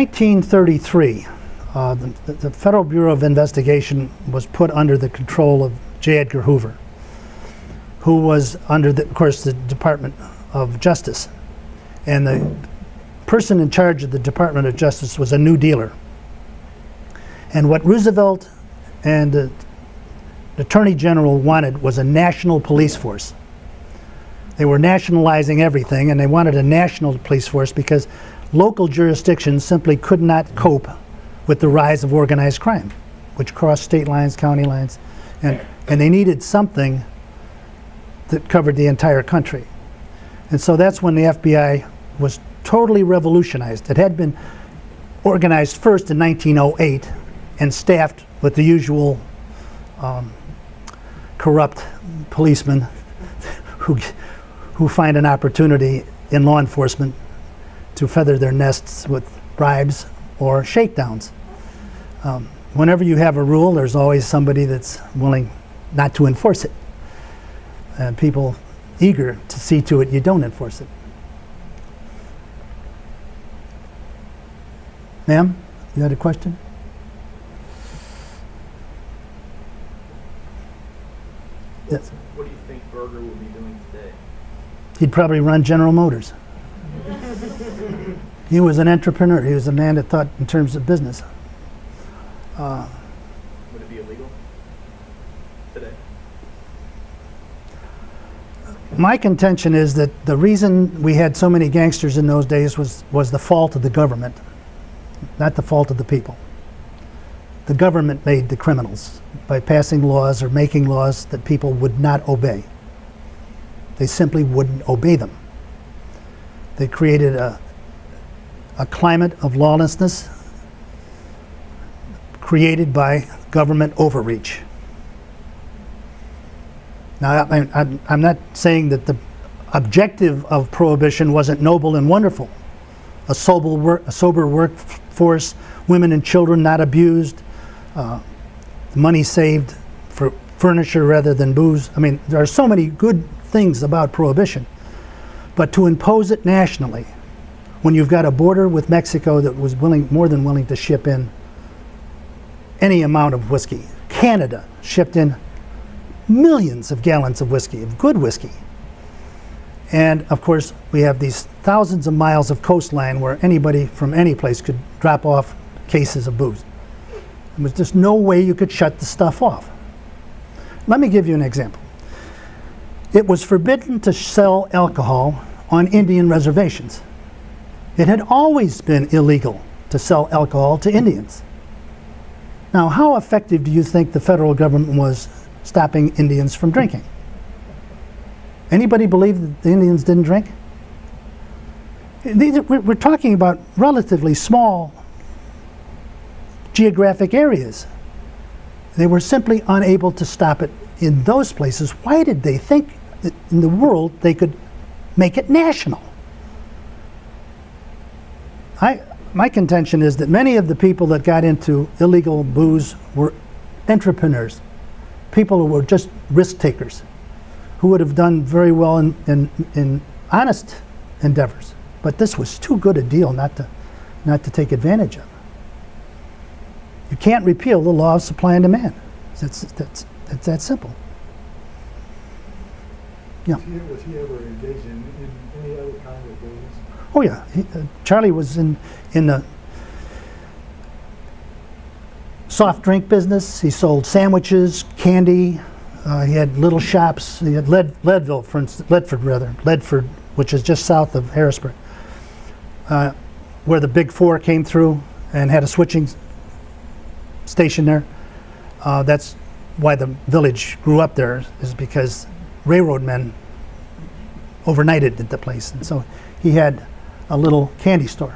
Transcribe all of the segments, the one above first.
1933, the Federal Bureau of Investigation was put under the control of J. Edgar Hoover, who was under, of course, the Department of Justice. And the person in charge of the Department of Justice was a New Dealer. And what Roosevelt and the Attorney General wanted was a national police force. They were nationalizing everything, and they wanted a national police force because local jurisdictions simply could not cope with the rise of organized crime, which crossed state lines, county lines, and they needed something that covered the entire country. And so that's when the FBI was totally revolutionized. It had been organized first in 1908 and staffed with the usual corrupt policemen who find an opportunity in law enforcement to feather their nests with bribes or shakedowns. Whenever you have a rule, there's always somebody that's willing not to enforce it, and people eager to see to it you don't enforce it. Ma'am, you had a question? Yes. What do you think Birger will be doing today? He'd probably run General Motors. He was an entrepreneur. He was a man that thought in terms of business. Would it be illegal today? My contention is that the reason we had so many gangsters in those days was the fault of the government, not the fault of the people. The government made the criminals by passing laws or making laws that people would not obey. They simply wouldn't obey them. They created a climate of lawlessness created by government overreach. Now, I'm not saying that the objective of prohibition wasn't noble and wonderful. A sober workforce, women and children not abused, money saved for furniture rather than booze. I mean, there are so many good things about prohibition. But to impose it nationally, when you've got a border with Mexico that was more than willing to ship in any amount of whiskey. Canada shipped in millions of gallons of whiskey, of good whiskey. And of course, we have these thousands of miles of coastline where anybody from any place could drop off cases of booze. There was just no way you could shut the stuff off. Let me give you an example. It was forbidden to sell alcohol on Indian reservations. It had always been illegal to sell alcohol to Indians. Now, how effective do you think the federal government was stopping Indians from drinking? Anybody believe that the Indians didn't drink? We're talking about relatively small geographic areas. They were simply unable to stop it in those places. Why did they think that in the world they could make it national? My contention is that many of the people that got into illegal booze were entrepreneurs, people who were just risk takers, who would have done very well in honest endeavors. But this was too good a deal not to take advantage of. You can't repeal the law of supply and demand. It's that simple. Yeah. Was he ever engaged in any other kind of business? Oh yeah, Charlie was in the soft drink business. He sold sandwiches, candy. He had little shops. He had Leadville, for instance, Ledford, which is just south of Harrisburg, where the Big Four came through and had a switching station there. That's why the village grew up there, is because railroad men overnighted at the place. And so he had a little candy store,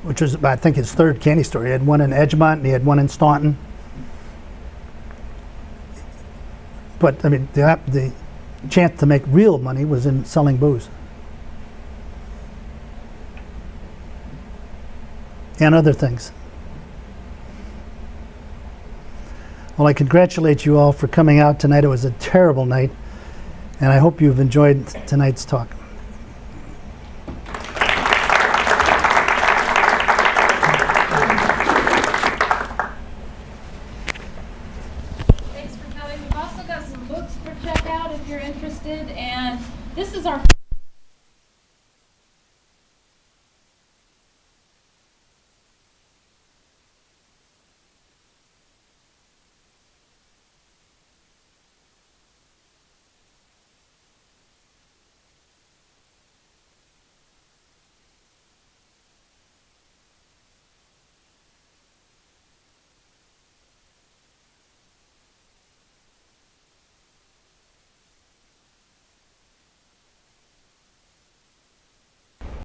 which was, I think, his third candy store. He had one in Edgemont and he had one in Staunton. But I mean, the chance to make real money was in selling booze and other things. Well, I congratulate you all for coming out tonight. It was a terrible night, and I hope you've enjoyed tonight's talk. This is our